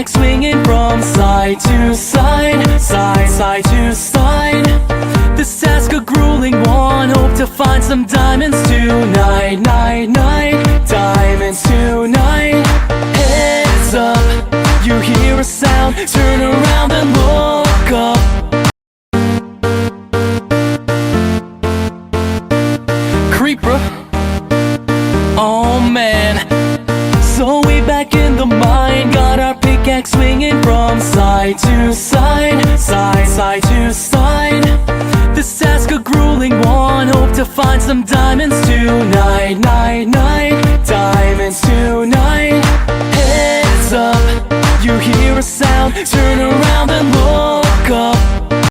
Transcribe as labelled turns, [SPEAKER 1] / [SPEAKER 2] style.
[SPEAKER 1] pickaxe swinging from side to side, side to side. This task a grueling one, hope to find some diamonds tonight, diamonds tonight. Heads up, you hear a sound, turn around and look up. Creeper, oh man. So we back in the mine, got our pickaxe swinging from side to side, side to side. This task a grueling one, hope to find some diamonds tonight, diamonds tonight. Heads up, you hear a sound, turn around and look up.